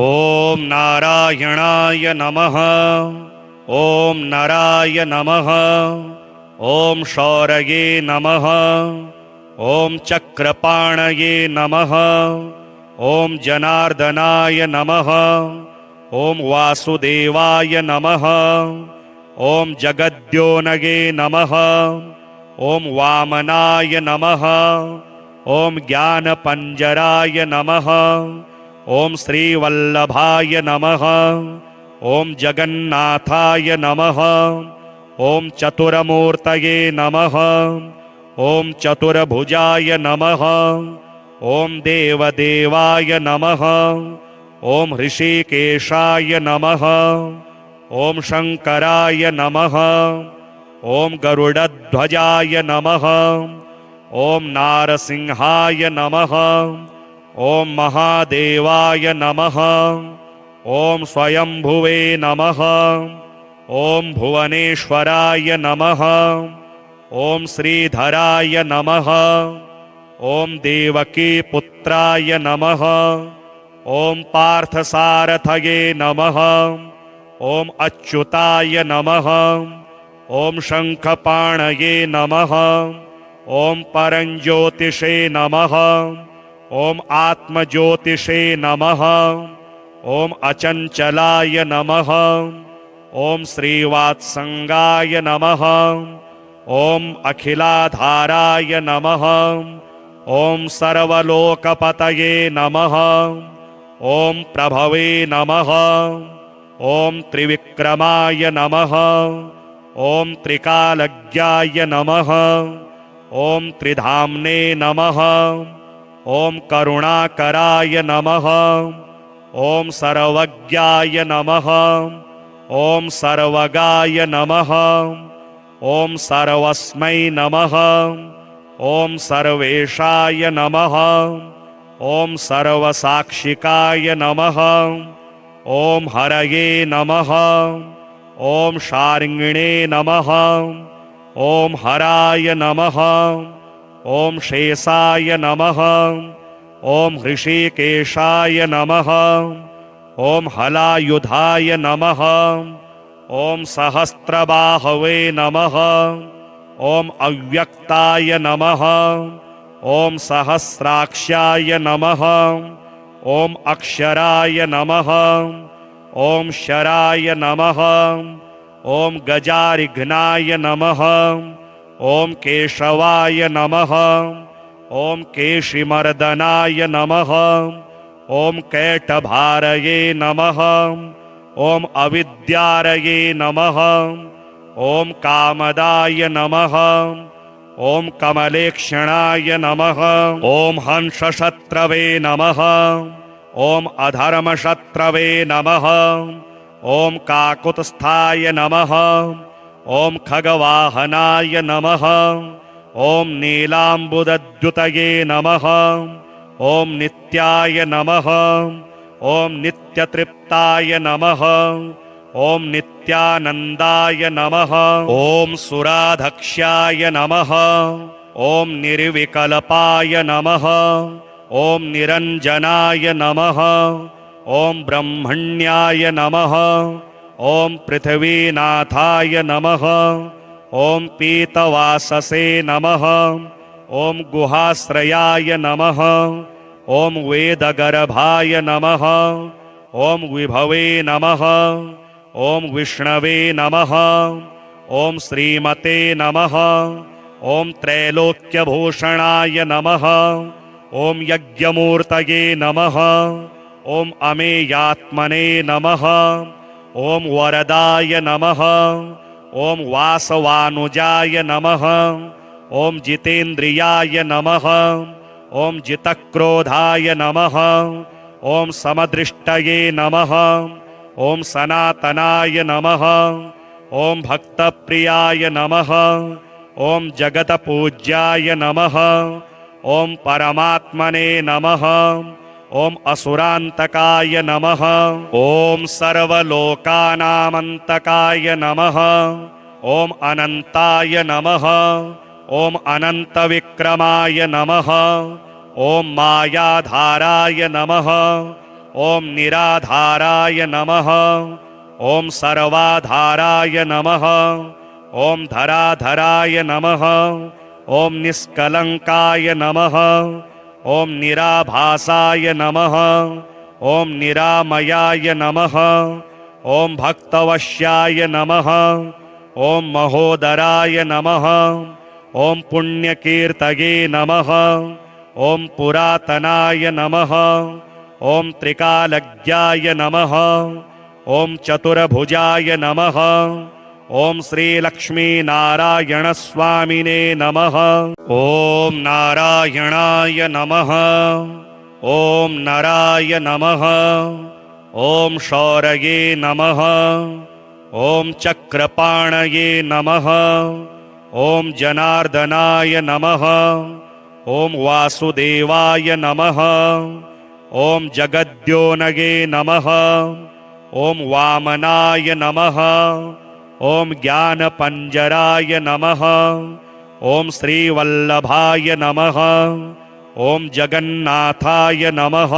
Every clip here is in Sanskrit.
ॐ नारायणाय नमः। ॐ नराय नमः। ॐ शौरये नमः। ॐ चक्रपाणये नमः। ॐ जनार्दनाय नमः। ॐ वासुदेवाय नमः। ॐ जगद्योनगे नमः। ॐ वामनाय नमः। ॐ ज्ञानपञ्जराय नमः। ॐ श्रीवल्लभाय नमः। ॐ जगन्नाथाय नमः। ॐ चतुरमूर्तये नमः। ॐ चतुर्भुजाय नमः। ॐ देवदेवाय नमः। ॐ ऋषिकेशाय नमः। ॐ शङ्कराय नमः। ॐ गरुडध्वजाय नमः। ॐ नारसिंहाय नमः। ॐ महादेवाय नमः। ॐ स्वयंभुवे नमः। ॐ भुवनेश्वराय नमः। ॐ श्रीधराय नमः। ॐ देवकीपुत्राय नमः। ॐ पार्थसारथये नमः। ॐ अच्युताय नमः। ॐ शङ्खपाणये नमः। ॐ परञ्ज्योतिषे नमः। ॐ आत्मज्योतिषे नमः। ॐ अचञ्चलाय नमः। ॐ श्रीवात्सङ्गाय नमः। ॐ अखिलाधाराय नमः। ॐ सर्वलोकपतये नमः। ॐ प्रभवे नमः। ॐ त्रिविक्रमाय नमः। ॐ त्रिकालज्ञाय नमः। ॐ त्रिधाम्ने नमः। ॐ करुणाकराय नमः। ॐ सर्वज्ञाय नमः। ॐ सर्वगाय नमः। ॐ सर्वस्मै नमः। ॐ सर्वेशाय नमः। ॐ सर्वसाक्षिकाय नमः। ॐ हरये नमः। ॐ शार्ङ्गिणे नमः। ॐ हराय नमः। ॐ शेषाय नमः। ॐ ऋषिकेशाय नमः। ॐ हलायुधाय नमः। ॐ सहस्रबाहवे नमः। ॐ अव्यक्ताय नमः। ॐ सहस्राक्षाय नमः। ॐ अक्षराय नमः। ॐ शराय नमः। ॐ गजारिघ्नाय नमः। ॐ केशवाय नमः। ॐ केशिमर्दनाय नमः। ॐ कैटभारये नमः। ॐ अविद्यारये नमः। ॐ कामदाय नमः। ॐ कमलेक्षणाय नमः। ॐ हंसशत्रवे नमः। ॐ अधर्मशत्रवे नमः। ॐ काकुत्स्थाय नमः। ॐ खगवाहनाय नमः। ॐ नीलाम्बुदद्युतये नमः। ॐ नित्याय नमः। ॐ नित्यतृप्ताय नमः। ॐ नित्यानन्दाय नमः। ॐ सुराधक्ष्याय नमः। ॐ निर्विकल्पाय नमः। ॐ निरञ्जनाय नमः। ॐ ब्रह्मण्याय नमः। ॐ पृथ्वीनाथाय नमः। ॐ पीतवाससे नमः। ॐ गुहाश्रयाय नमः। ॐ वेदगर्भाय नमः। ॐ विभवे नमः। ॐ विष्णवे नमः। ॐ श्रीमते नमः। ॐ त्रैलोक्यभूषणाय नमः। ॐ यज्ञमूर्तये नमः। ॐ अमेयात्मने नमः। ॐ वरदाय नमः। ॐ वासवानुजाय नमः। ॐ जितेन्द्रियाय नमः। ॐ जितक्रोधाय नमः। ॐ समदृष्टये नमः। ॐ सनातनाय नमः। ॐ भक्तप्रियाय नमः। ॐ जगतपूज्याय नमः। ॐ परमात्मने नमः। ॐ असुरान्तकाय नमः। ॐ सर्वलोकानामन्तकाय नमः। ॐ अनन्ताय नमः। ॐ अनन्तविक्रमाय नमः। ॐ मायाधाराय नमः। ॐ निराधाराय नमः ॐ सर्वाधाराय नमः ॐ धराधराय नमः ॐ निष्कलङ्काय नमः ॐ निराभासाय नमः ॐ निरामयाय नमः ॐ भक्तवश्याय नमः ॐ महोदराय नमः ॐ पुण्यकीर्तये नमः ॐ पुरातनाय नमः ॐ त्रिकालज्ञाय नमः ॐ चतुर्भुजाय नमः ॐ श्रीलक्ष्मीनारायणस्वामिने नमः ॐ नारायणाय नमः ॐ नराय नमः ॐ शौरये नमः ॐ चक्रपाणये नमः ॐ जनार्दनाय नमः ॐ वासुदेवाय नमः ॐ जगद्योनगे नमः ॐ वामनाय नमः ॐ ज्ञानपञ्जराय नमः ॐ श्रीवल्लभाय नमः ॐ जगन्नाथाय नमः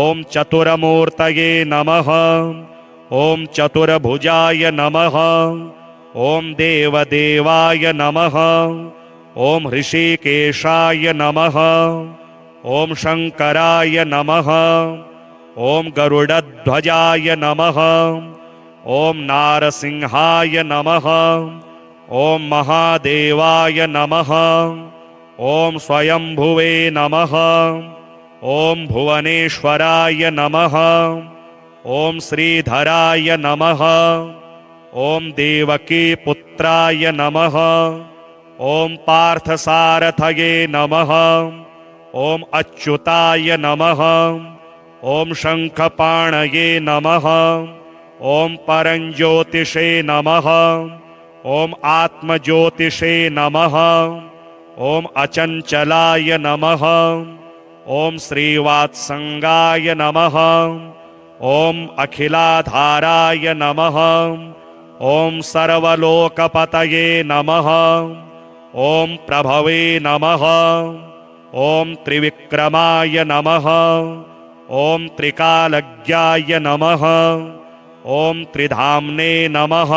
ॐ चतुरमूर्तये नमः ॐ चतुर्भुजाय नमः ॐ देवदेवाय नमः ॐ ऋषिकेशाय नमः ॐ शङ्कराय नमः ॐ गरुडध्वजाय नमः ॐ नारसिंहाय नमः ॐ महादेवाय नमः ॐ स्वयंभुवे नमः ॐ भुवनेश्वराय नमः ॐ श्रीधराय नमः ॐ देवकीपुत्राय नमः ॐ पार्थसारथये नमः ॐ अच्युताय नमः ॐ शङ्खपाणये नमः ॐ परञ्ज्योतिषे नमः ॐ आत्मज्योतिषे नमः ॐ अचञ्चलाय नमः ॐ श्रीवात्सङ्गाय नमः ॐ अखिलाधाराय नमः ॐ सर्वलोकपतये नमः ॐ प्रभवे नमः ॐ त्रिविक्रमाय नमः ॐ त्रिकालज्ञाय नमः ॐ त्रिधाम्ने नमः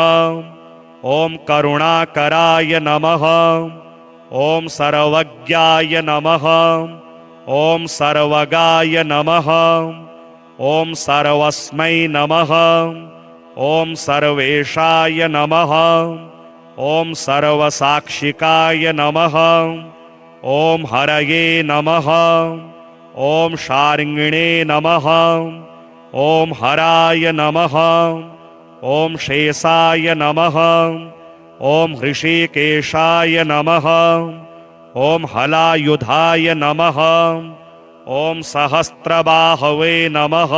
ॐ करुणाकराय नमः ॐ सर्वज्ञाय नमः ॐ सर्वगाय नमः ॐ सर्वस्मै नमः ॐ सर्वेशाय नमः ॐ सर्वसाक्षिकाय नमः ॐ हरये नमः ॐ शार्ङ्गिणे नमः ॐ हराय नमः ॐ शेषाय नमः ॐ हृषीकेशाय नमः ॐ हलायुधाय नमः ॐ सहस्रबाहवे नमः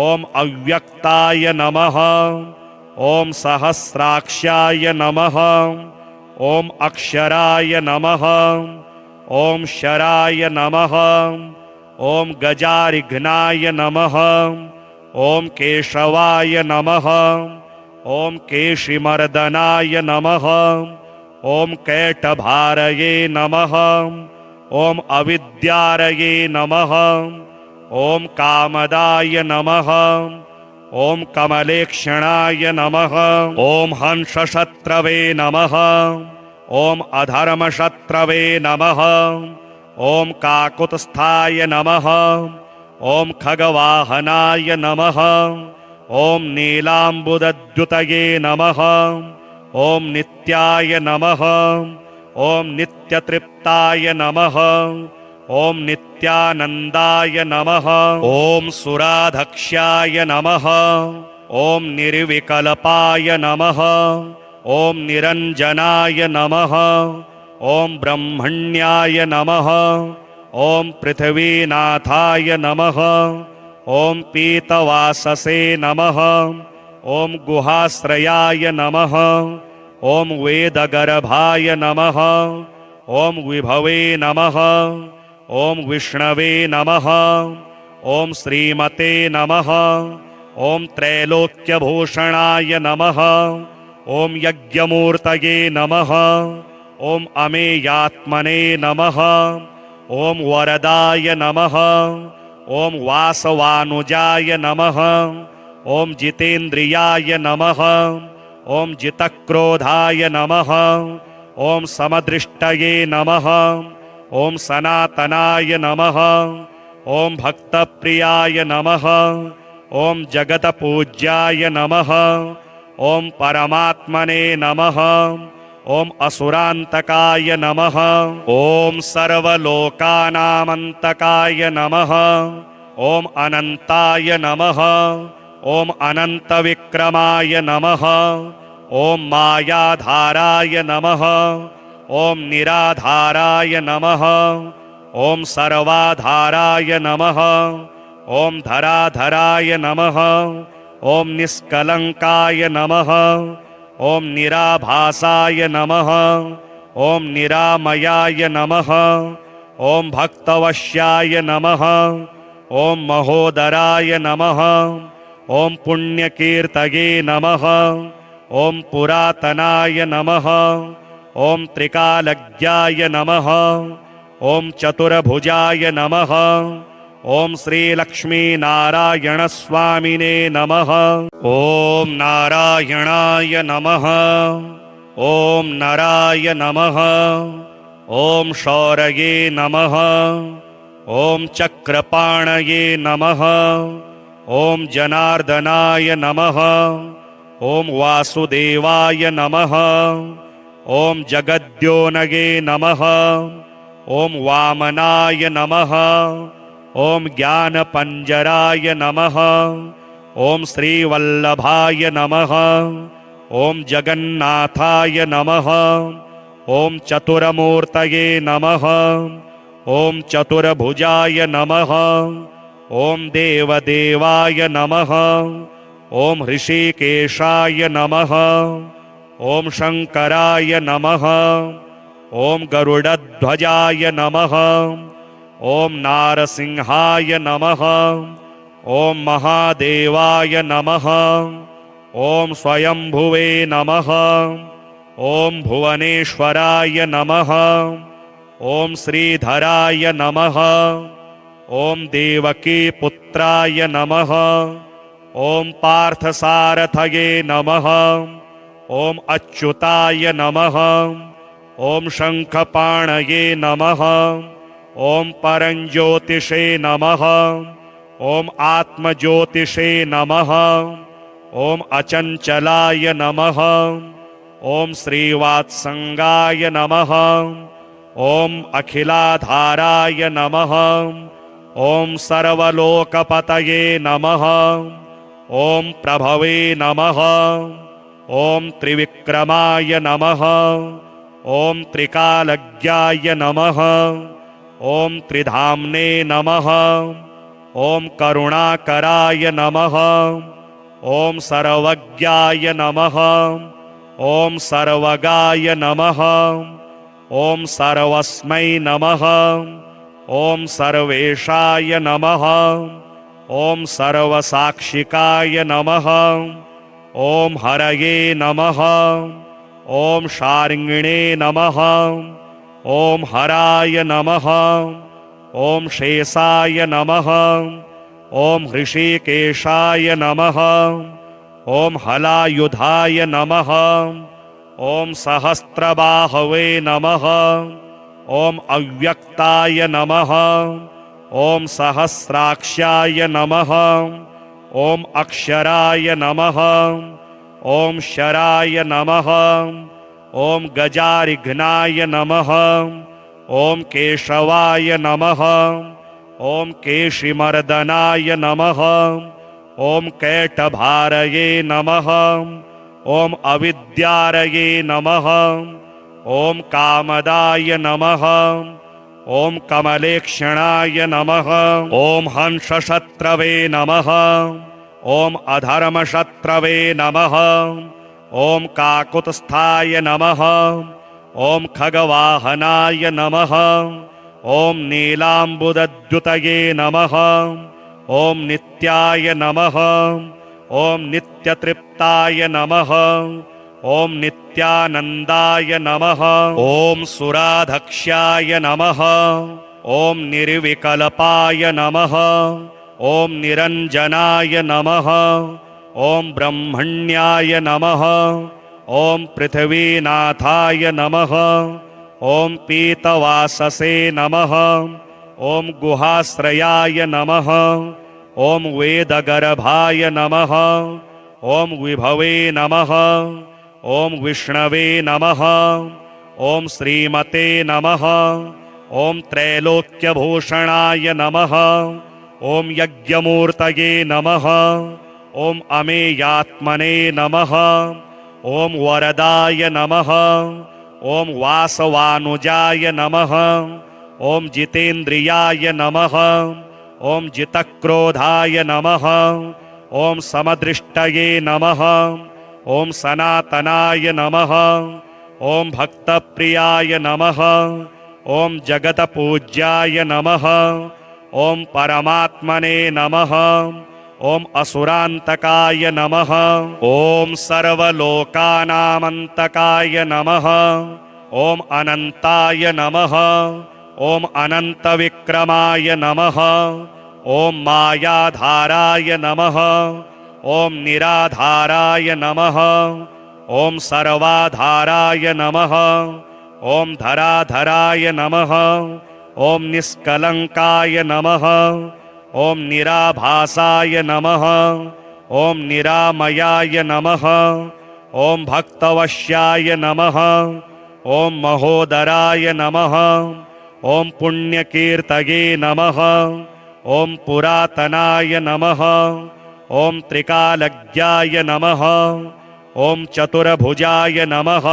ॐ अव्यक्ताय नमः ॐ सहस्राक्षाय नमः ॐ अक्षराय नमः ॐ शराय नमः ॐ गजारिघ्नाय नमः ॐ केशवाय नमः ॐ केशिमर्दनाय नमः ॐ कैटभारये नमः ॐ अविद्यारये नमः ॐ कामदाय नमः ॐ कमलेक्षणाय नमः ॐ हंसशत्रवे नमः ॐ अधर्मशत्रवे नमः ॐ काकुत्स्थाय नमः ॐ खगवाहनाय नमः ॐ नीलाम्बुदद्युतये नमः ॐ नित्याय नमः ॐ नित्यतृप्ताय नमः ॐ नित्यानन्दाय नमः ॐ सुराधक्ष्याय नमः ॐ निर्विकल्पाय नमः ॐ निरञ्जनाय नमः ॐ ब्रह्मण्याय नमः ॐ पृथ्वीनाथाय नमः ॐ पीतवाससे नमः ॐ गुहाश्रयाय नमः ॐ वेदगर्भाय नमः ॐ विभवे नमः ॐ विष्णवे नमः ॐ श्रीमते नमः ॐ त्रैलोक्यभूषणाय नमः ॐ यज्ञमूर्तये नमः ॐ अमेयात्मने नमः ॐ वरदाय नमः ॐ वासवानुजाय नमः। ॐ जितेन्द्रियाय नमः। ॐ जितक्रोधाय नमः। ॐ समदृष्टये नमः। ॐ सनातनाय नमः। ॐ भक्तप्रियाय नमः। ॐ जगतपूज्याय नमः। ॐ परमात्मने नमः। ॐ असुरान्तकाय नमः। ॐ सर्वलोकानामन्तकाय नमः। ॐ अनन्ताय नमः। ॐ अनन्तविक्रमाय नमः। ॐ मायाधाराय नमः। ॐ निराधाराय नमः। ॐ सर्वाधाराय नमः। ॐ धराधराय नमः। ॐ निष्कलङ्काय नमः। ॐ निराभासाय नमः। ॐ निरामयाय नमः। ॐ भक्तवश्याय नमः। ॐ महोदराय नमः। ॐ पुण्यकीर्तये नमः। ॐ पुरातनाय नमः। ॐ त्रिकालज्ञाय नमः। ॐ चतुर्भुजाय नमः। ॐ श्रीलक्ष्मीनारायणस्वामिने नमः। ॐ नारायणाय नमः। ॐ नराय नमः। ॐ शौरये नमः। ॐ चक्रपाणये नमः। ॐ जनार्दनाय नमः। ॐ वासुदेवाय नमः। ॐ जगद्योनगे नमः। ॐ वामनाय नमः। ॐ ज्ञानपञ्जराय नमः। ॐ श्रीवल्लभाय नमः। ॐ जगन्नाथाय नमः। ॐ चतुरमूर्तये नमः। ॐ चतुर्भुजाय नमः। ॐ देवदेवाय नमः। ॐ ऋषिकेशाय नमः। ॐ शङ्कराय नमः। ॐ गरुडध्वजाय नमः। ॐ नारसिंहाय नमः। ॐ महादेवाय नमः। ॐ स्वयंभुवे नमः। ॐ भुवनेश्वराय नमः। ॐ श्रीधराय नमः। ॐ देवकीपुत्राय नमः। ॐ पार्थसारथये नमः। ॐ अच्युताय नमः। ॐ शङ्खपाणये नमः। ॐ परञ्ज्योतिषे नमः। ॐ आत्मज्योतिषे नमः। ॐ अचञ्चलाय नमः। ॐ श्रीवात्सङ्गाय नमः। ॐ अखिलाधाराय नमः। ॐ सर्वलोकपतये नमः। ॐ प्रभवे नमः। ॐ त्रिविक्रमाय नमः। ॐ त्रिकालज्ञाय नमः। ॐ त्रिधाम्ने नमः। ॐ करुणाकराय नमः। ॐ सर्वज्ञाय नमः। ॐ सर्वगाय नमः। ॐ सर्वस्मै नमः। ॐ सर्वेशाय नमः। ॐ सर्वसाक्षिकाय नमः। ॐ हरये नमः। ॐ शार्ङ्गिणे नमः। ॐ हराय नमः। ॐ शेषाय नमः। ॐ ऋषिकेशाय नमः। ॐ हलायुधाय नमः। ॐ सहस्रबाहवे नमः। ॐ अव्यक्ताय नमः। ॐ सहस्राक्षाय नमः। ॐ अक्षराय नमः। ॐ शराय नमः। ॐ गजारिघ्नाय नमः। ॐ केशवाय नमः। ॐ केशिमर्दनाय नमः। ॐ कैटभारये नमः। ॐ अविद्यारये नमः। ॐ कामदाय नमः। ॐ कमलेक्षणाय नमः। ॐ हंसशत्रवे नमः। ॐ अधर्मशत्रवे नमः। ॐ काकुत्स्थाय नमः। ॐ खगवाहनाय नमः। ॐ नीलाम्बुदद्युतये नमः। ॐ नित्याय नमः। ॐ नित्यतृप्ताय नमः। ॐ नित्यानन्दाय नमः। ॐ सुराधक्ष्याय नमः। ॐ निर्विकल्पाय नमः। ॐ निरञ्जनाय नमः। ॐ ब्रह्मण्याय नमः। ॐ पृथ्वीनाथाय नमः। ॐ पीतवाससे नमः। ॐ गुहाश्रयाय नमः। ॐ वेदगर्भाय नमः। ॐ विभवे नमः। ॐ विष्णवे नमः। ॐ श्रीमते नमः। ॐ त्रैलोक्यभूषणाय नमः। ॐ यज्ञमूर्तये नमः। ॐ अमेयात्मने नमः। ॐ वरदाय नमः। ॐ वासवानुजाय नमः। ॐ जितेन्द्रियाय नमः। ॐ जितक्रोधाय नमः। ॐ समदृष्टये नमः। ॐ सनातनाय नमः। ॐ भक्तप्रियाय नमः। ॐ जगतपूज्याय नमः। ॐ परमात्मने नमः। ॐ असुरान्तकाय नमः। ॐ सर्वलोकानामन्तकाय नमः। ॐ अनन्ताय नमः। ॐ अनन्तविक्रमाय नमः। ॐ मायाधाराय नमः। ॐ निराधाराय नमः। ॐ सर्वाधाराय नमः। ॐ धराधराय नमः। ॐ निष्कलङ्काय नमः। ॐ निराभासाय नमः। ॐ निरामयाय नमः। ॐ भक्तवश्याय नमः। ॐ महोदराय नमः। ॐ पुण्यकीर्तये नमः। ॐ पुरातनाय नमः। ॐ त्रिकालज्ञाय नमः। ॐ चतुर्भुजाय नमः।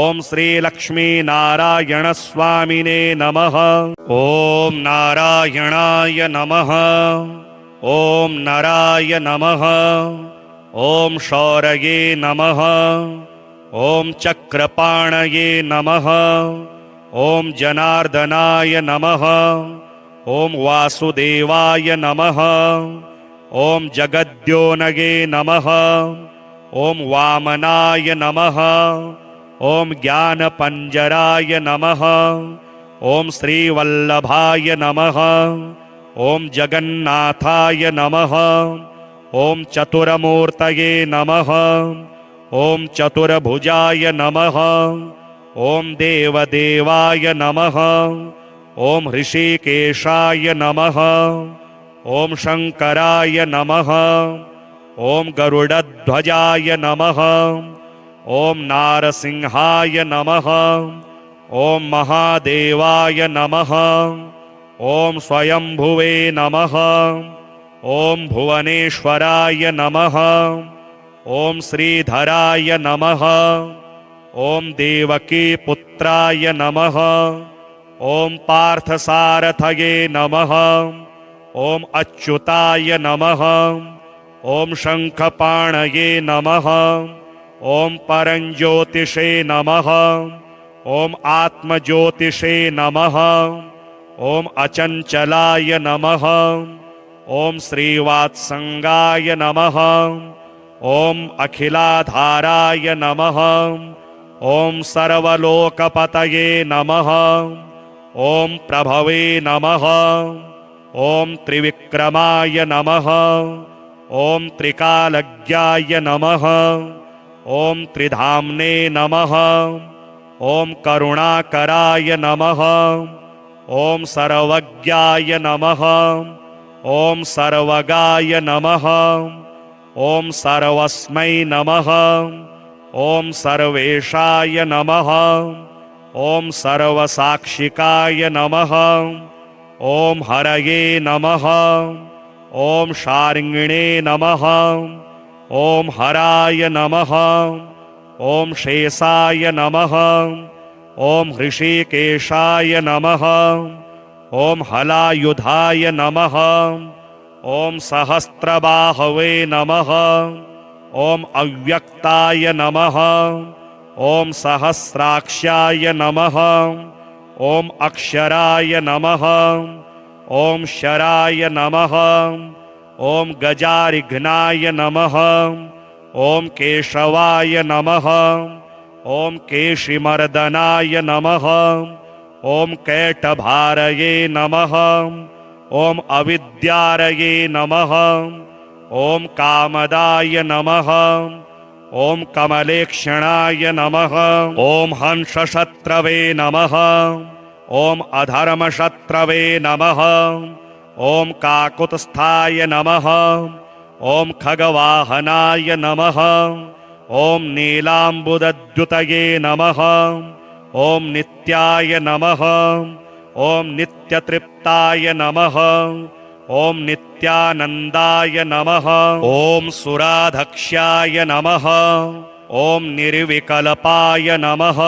ॐ श्रीलक्ष्मीनारायणस्वामिने नमः। ॐ नारायणाय नमः। ॐ नराय नमः। ॐ शौरये नमः। ॐ चक्रपाणये नमः। ॐ जनार्दनाय नमः। ॐ वासुदेवाय नमः। ॐ जगद्योनगे नमः। ॐ वामनाय नमः। ॐ ज्ञानपञ्जराय नमः। ॐ श्रीवल्लभाय नमः। ॐ जगन्नाथाय नमः। ॐ चतुरमूर्तये नमः। ॐ चतुर्भुजाय नमः। ॐ देवदेवाय नमः। ॐ ऋषिकेशाय नमः। ॐ शङ्कराय नमः। ॐ गरुडध्वजाय नमः। ॐ नारसिंहाय नमः। ॐ महादेवाय नमः। ॐ स्वयंभुवे नमः। ॐ भुवनेश्वराय नमः। ॐ श्रीधराय नमः। ॐ देवकीपुत्राय नमः। ॐ पार्थसारथये नमः। ॐ अच्युताय नमः। ॐ शङ्खपाणये नमः। ॐ परञ्ज्योतिषे नमः। ॐ आत्मज्योतिषे नमः। ॐ अचञ्चलाय नमः। ॐ श्रीवात्सङ्गाय नमः। ॐ अखिलाधाराय नमः। ॐ सर्वलोकपतये नमः। ॐ प्रभवे नमः। ॐ त्रिविक्रमाय नमः। ॐ त्रिकालज्ञाय नमः। ॐ त्रिधाम्ने नमः। ॐ करुणाकराय नमः। ॐ सर्वज्ञाय नमः। ॐ सर्वगाय नमः। ॐ सर्वस्मै नमः। ॐ सर्वेशाय नमः। ॐ सर्वसाक्षिकाय नमः। ॐ हरये नमः। ॐ शार्ङ्गिणे नमः। ॐ हराय नमः। ॐ शेषाय नमः। ॐ हृषीकेशाय नमः। ॐ हलायुधाय नमः। ॐ सहस्रबाहवे नमः। ॐ अव्यक्ताय नमः। ॐ सहस्राक्षाय नमः। ॐ अक्षराय नमः। ॐ शराय नमः। ॐ गजारिघ्नाय नमः। ॐ केशवाय नमः। ॐ केशिमर्दनाय नमः। ॐ कैटभारये नमः। ॐ अविद्यारये नमः। ॐ कामदाय नमः। ॐ कमलेक्षणाय नमः। ॐ हंसशत्रवे नमः। ॐ अधर्मशत्रवे नमः। ॐ काकुत्स्थाय नमः। ॐ खगवाहनाय नमः। ॐ नीलाम्बुदद्युतये नमः। ॐ नित्याय नमः। ॐ नित्यतृप्ताय नमः। ॐ नित्यानन्दाय नमः। ॐ सुराधक्ष्याय नमः। ॐ निर्विकल्पाय नमः।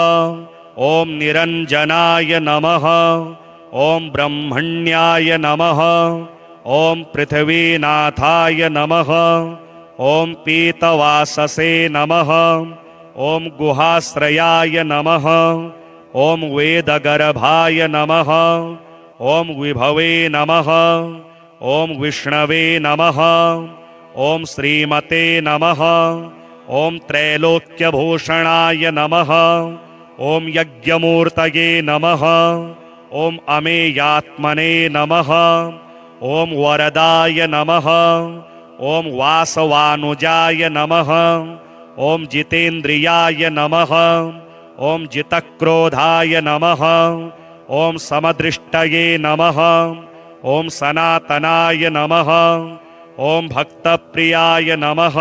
ॐ निरञ्जनाय नमः। ॐ ब्रह्मण्याय नमः। ॐ पृथ्वीनाथाय नमः। ॐ पीतवाससे नमः। ॐ गुहाश्रयाय नमः। ॐ वेदगर्भाय नमः। ॐ विभवे नमः। ॐ विष्णवे नमः। ॐ श्रीमते नमः। ॐ त्रैलोक्यभूषणाय नमः। ॐ यज्ञमूर्तये नमः। ॐ अमेयात्मने नमः। ॐ वरदाय नमः। ॐ वासवानुजाय नमः। ॐ जितेन्द्रियाय नमः। ॐ जितक्रोधाय नमः। ॐ समदृष्टये नमः। ॐ सनातनाय नमः। ॐ भक्तप्रियाय नमः।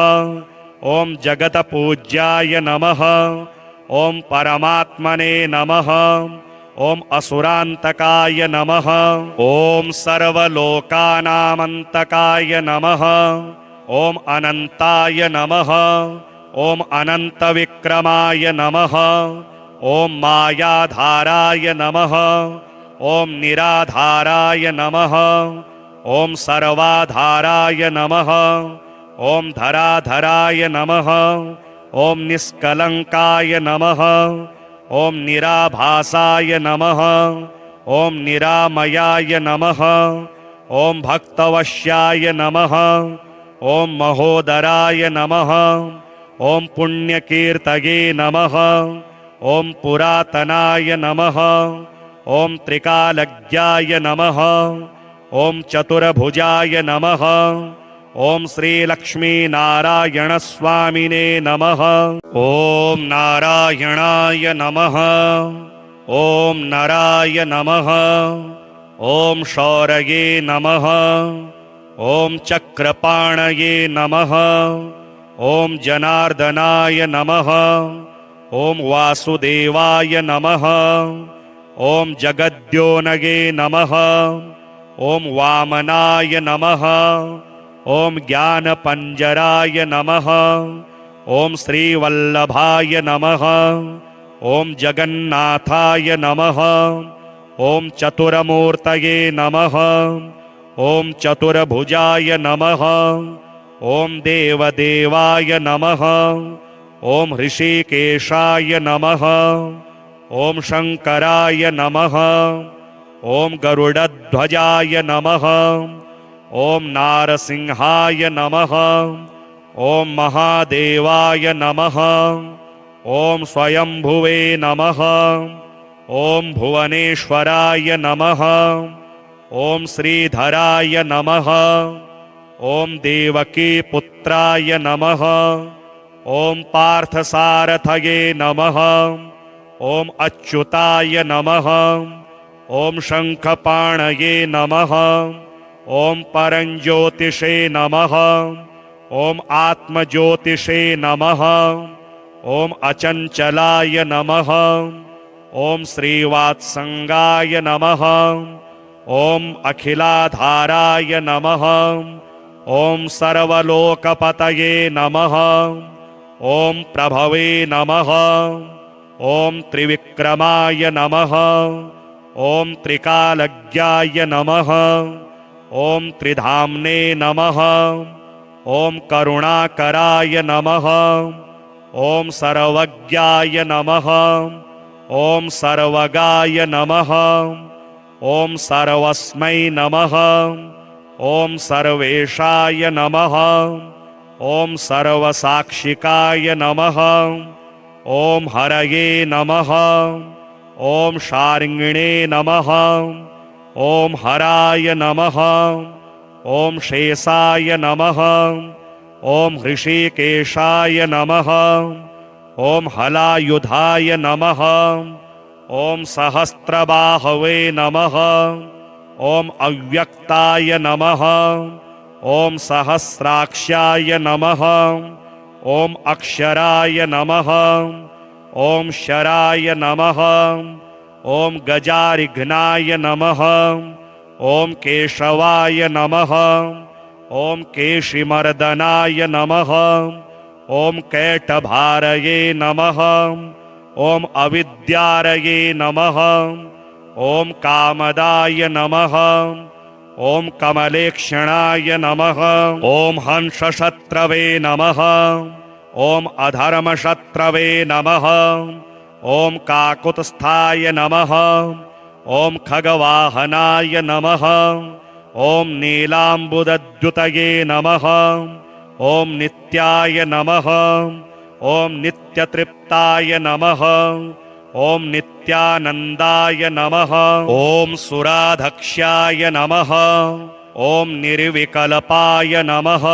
ॐ जगतपूज्याय नमः। ॐ परमात्मने नमः। ॐ असुरान्तकाय नमः। ॐ सर्वलोकानामन्तकाय नमः। ॐ अनन्ताय नमः। ॐ अनन्तविक्रमाय नमः। ॐ मायाधाराय नमः। ॐ निराधाराय नमः। ॐ सर्वाधाराय नमः। ॐ धराधराय नमः। ॐ निष्कलङ्काय नमः। ॐ निराभासाय नमः। ॐ निरामयाय नमः। ॐ भक्तवश्याय नमः। ॐ महोदराय नमः। ॐ पुण्यकीर्तये नमः। ॐ पुरातनाय नमः। ॐ त्रिकालज्ञाय नमः। ॐ चतुर्भुजाय नमः। ॐ श्रीलक्ष्मीनारायणस्वामिने नमः। ॐ नारायणाय नमः। ॐ नराय नमः। ॐ शौरये नमः। ॐ चक्रपाणये नमः। ॐ जनार्दनाय नमः। ॐ वासुदेवाय नमः। ॐ जगद्योनगे नमः। ॐ वामनाय नमः। ॐ ज्ञानपञ्जराय नमः। ॐ श्रीवल्लभाय नमः। ॐ जगन्नाथाय नमः। ॐ चतुरमूर्तये नमः। ॐ चतुर्भुजाय नमः। ॐ देवदेवाय नमः। ॐ ऋषिकेशाय नमः। ॐ शङ्कराय नमः। ॐ गरुडध्वजाय नमः। ॐ नारसिंहाय नमः। ॐ महादेवाय नमः। ॐ स्वयंभुवे नमः। ॐ भुवनेश्वराय नमः। ॐ श्रीधराय नमः। ॐ देवकीपुत्राय नमः। ॐ पार्थसारथये नमः। ॐ अच्युताय नमः। ॐ शङ्खपाणये नमः। ॐ परञ्ज्योतिषे नमः। ॐ आत्मज्योतिषे नमः। ॐ अचञ्चलाय नमः। ॐ श्रीवात्सङ्गाय नमः। ॐ अखिलाधाराय नमः। ॐ सर्वलोकपतये नमः। ॐ प्रभवे नमः। ॐ त्रिविक्रमाय नमः। ॐ त्रिकालज्ञाय नमः। ॐ त्रिधाम्ने नमः। ॐ करुणाकराय नमः। ॐ सर्वज्ञाय नमः। ॐ सर्वगाय नमः। ॐ सर्वस्मै नमः। ॐ सर्वेशाय नमः। ॐ सर्वसाक्षिकाय नमः। ॐ हरये नमः। ॐ शार्ङ्गिणे नमः। ॐ हराय नमः। ॐ शेषाय नमः। ॐ हृषीकेशाय नमः। ॐ हलायुधाय नमः। ॐ सहस्रबाहवे नमः। ॐ अव्यक्ताय नमः। ॐ सहस्राक्षाय नमः। ॐ अक्षराय नमः। ॐ शराय नमः। ॐ गजारिघ्नाय नमः। ॐ केशवाय नमः। ॐ केशिमर्दनाय नमः। ॐ कैटभारये नमः। ॐ अविद्यारये नमः। ॐ कामदाय नमः। ॐ कमलेक्षणाय नमः। ॐ हंसशत्रवे नमः। ॐ अधर्मशत्रवे नमः। ॐ काकुत्स्थाय नमः। ॐ खगवाहनाय नमः। ॐ नीलाम्बुदद्युतये नमः। ॐ नित्याय नमः। ॐ नित्यतृप्ताय नमः। ॐ नित्यानन्दाय नमः। ॐ सुराधक्ष्याय नमः। ॐ निर्विकल्पाय नमः।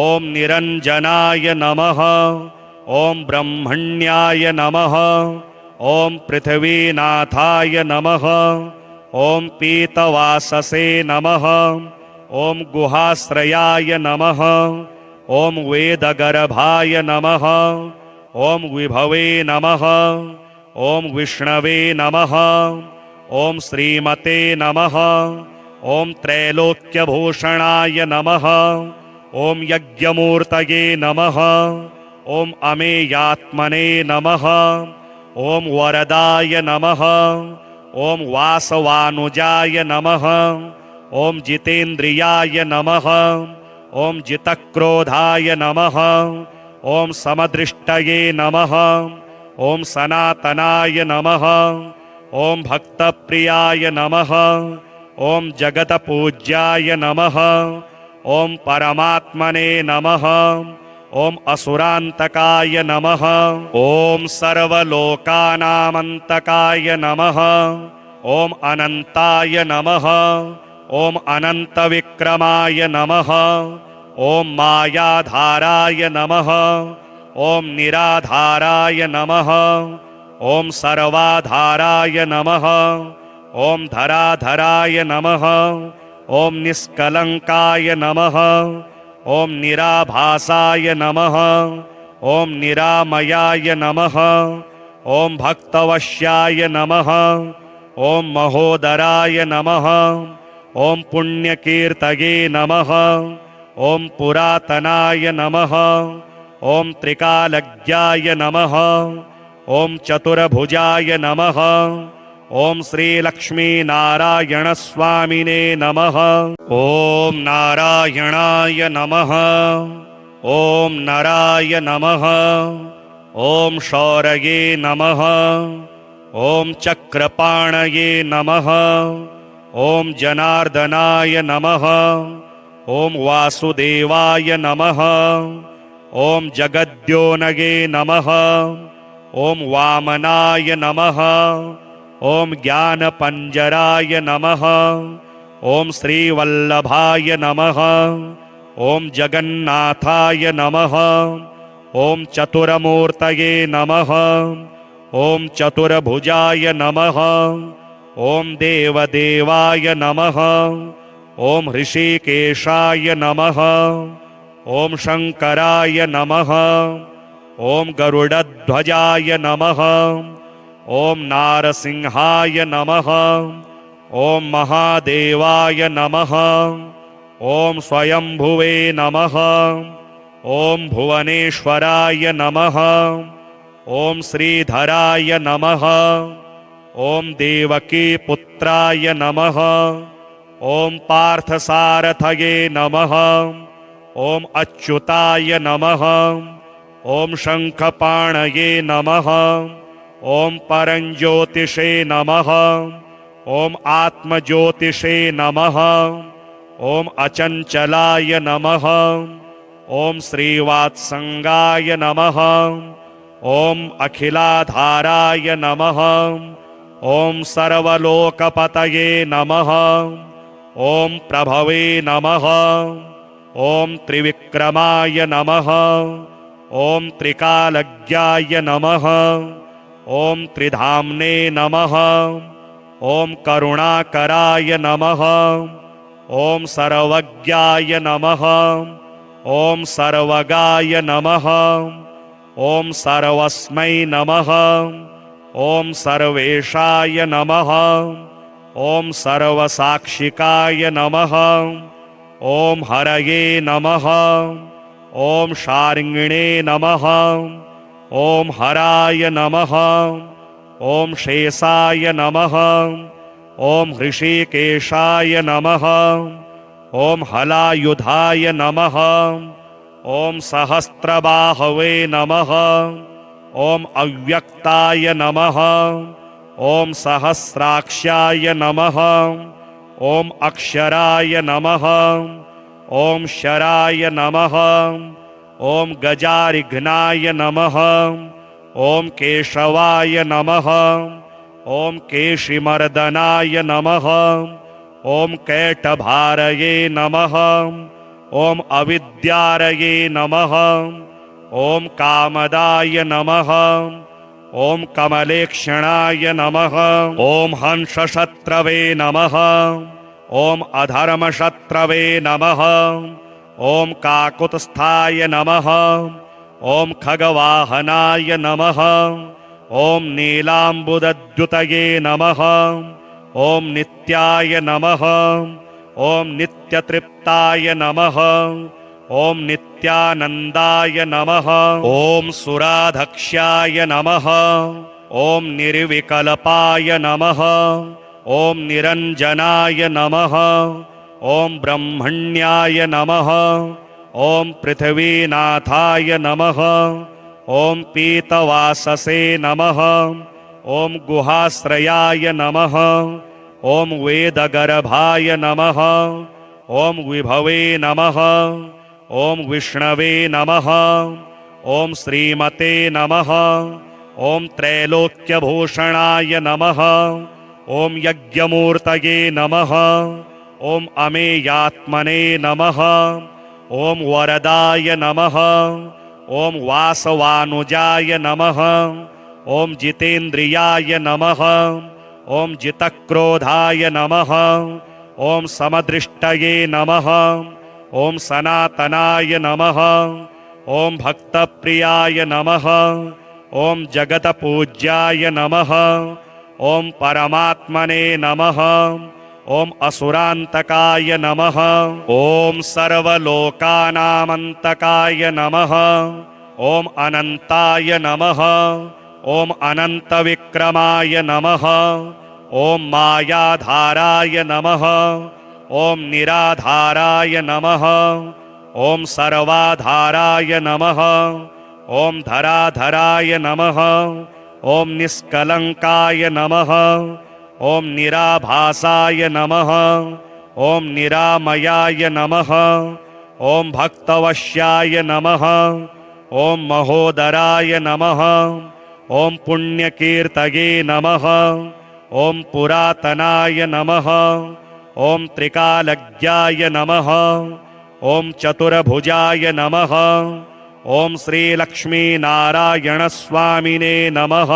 ॐ निरञ्जनाय नमः। ॐ ब्रह्मण्याय नमः। ॐ पृथ्वीनाथाय नमः। ॐ पीतवाससे नमः। ॐ गुहाश्रयाय नमः। ॐ वेदगर्भाय नमः। ॐ विभवे नमः। ॐ विष्णवे नमः। ॐ श्रीमते नमः। ॐ त्रैलोक्यभूषणाय नमः। ॐ यज्ञमूर्तये नमः। ॐ अमेयात्मने नमः। ॐ वरदाय नमः। ॐ वासवानुजाय नमः। ॐ जितेन्द्रियाय नमः। ॐ जितक्रोधाय नमः। ॐ समदृष्टये नमः। ॐ सनातनाय नमः। ॐ भक्तप्रियाय नमः। ॐ जगतपूज्याय नमः। ॐ परमात्मने नमः। ॐ असुरान्तकाय नमः। ॐ सर्वलोकानामन्तकाय नमः। ॐ अनन्ताय नमः। ॐ अनन्तविक्रमाय नमः। ॐ मायाधाराय नमः। ॐ निराधाराय नमः। ॐ सर्वाधाराय नमः। ॐ धराधराय नमः। ॐ निष्कलङ्काय नमः। ॐ निराभासाय नमः। ॐ निरामयाय नमः। ॐ भक्तवश्याय नमः। ॐ महोदराय नमः। ॐ पुण्यकीर्तये नमः। ॐ पुरातनाय नमः। ॐ त्रिकालज्ञाय नमः। ॐ चतुर्भुजाय नमः। ॐ श्रीलक्ष्मीनारायणस्वामिने नमः। ॐ नारायणाय नमः। ॐ नराय नमः। ॐ शौरये नमः। ॐ चक्रपाणये नमः। ॐ जनार्दनाय नमः। ॐ वासुदेवाय नमः। ॐ जगद्योनगे नमः। ॐ वामनाय नमः। ॐ ज्ञानपञ्जराय नमः। ॐ श्रीवल्लभाय नमः। ॐ जगन्नाथाय नमः। ॐ चतुरमूर्तये नमः। ॐ चतुर्भुजाय नमः। ॐ देवदेवाय नमः। ॐ हृषीकेशाय नमः। ॐ शङ्कराय नमः। ॐ गरुडध्वजाय नमः। ॐ नारसिंहाय नमः। ॐ महादेवाय नमः। ॐ स्वयंभुवे नमः। ॐ भुवनेश्वराय नमः। ॐ श्रीधराय नमः। ॐ देवकीपुत्राय नमः। ॐ पार्थसारथये नमः। ॐ अच्युताय नमः। ॐ शङ्खपाणये नमः। ॐ परञ्ज्योतिषे नमः। ॐ आत्मज्योतिषे नमः। ॐ अचञ्चलाय नमः। ॐ श्रीवात्सङ्गाय नमः। ॐ अखिलाधाराय नमः। ॐ सर्वलोकपतये नमः। ॐ प्रभवे नमः। ॐ त्रिविक्रमाय नमः। ॐ त्रिकालज्ञाय नमः। ॐ त्रिधाम्ने नमः। ॐ करुणाकराय नमः। ॐ सर्वज्ञाय नमः। ॐ सर्वगाय नमः। ॐ सर्वस्मै नमः। ॐ सर्वेशाय नमः। ॐ सर्वसाक्षिकाय नमः। ॐ हरये नमः। ॐ शार्ङ्गिणे नमः। ॐ हराय नमः। ॐ शेषाय नमः। ॐ हृषीकेशाय नमः। ॐ हलायुधाय नमः। ॐ सहस्रबाहवे नमः। ॐ अव्यक्ताय नमः। ॐ सहस्राक्षाय नमः। ॐ अक्षराय नमः। ॐ शराय नमः। ॐ गजारिघ्नाय नमः। ॐ केशवाय नमः। ॐ केशिमर्दनाय नमः। ॐ कैटभारये नमः। ॐ अविद्यारये नमः। ॐ कामदाय नमः। ॐ कमलेक्षणाय नमः। ॐ हंसशत्रवे नमः। ॐ अधर्मशत्रवे नमः। ॐ काकुत्स्थाय नमः। ॐ खगवाहनाय नमः। ॐ नीलाम्बुदद्युतये नमः। ॐ नित्याय नमः। ॐ नित्यतृप्ताय नमः। ॐ नित्यानन्दाय नमः। ॐ सुराधक्ष्याय नमः। ॐ निर्विकल्पाय नमः। ॐ निरञ्जनाय नमः। ॐ ब्रह्मण्याय नमः। ॐ पृथ्वीनाथाय नमः। ॐ पीतवाससे नमः। ॐ गुहाश्रयाय नमः। ॐ वेदगर्भाय नमः। ॐ विभवे नमः। ॐ विष्णवे नमः। ॐ श्रीमते नमः। ॐ त्रैलोक्यभूषणाय नमः। ॐ यज्ञमूर्तये नमः। ॐ अमेयात्मने नमः। ॐ वरदाय नमः। ॐ वासवानुजाय नमः। ॐ जितेन्द्रियाय नमः। ॐ जितक्रोधाय नमः। ॐ समदृष्टये नमः। ॐ सनातनाय नमः। ॐ भक्तप्रियाय नमः। ॐ जगतपूज्याय नमः। ॐ परमात्मने नमः। ॐ असुरान्तकाय नमः। ॐ सर्वलोकानामन्तकाय नमः। ॐ अनन्ताय नमः। ॐ अनन्तविक्रमाय नमः। ॐ मायाधाराय नमः। ॐ निराधाराय नमः। ॐ सर्वाधाराय नमः। ॐ धराधराय नमः। ॐ निष्कलङ्काय नमः। ॐ निराभासाय नमः। ॐ निरामयाय नमः। ॐ भक्तवश्याय नमः। ॐ महोदराय नमः। ॐ पुण्यकीर्तये नमः। ॐ पुरातनाय नमः। ॐ त्रिकालज्ञाय नमः। ॐ चतुर्भुजाय नमः। ॐ श्रीलक्ष्मीनारायणस्वामिने नमः।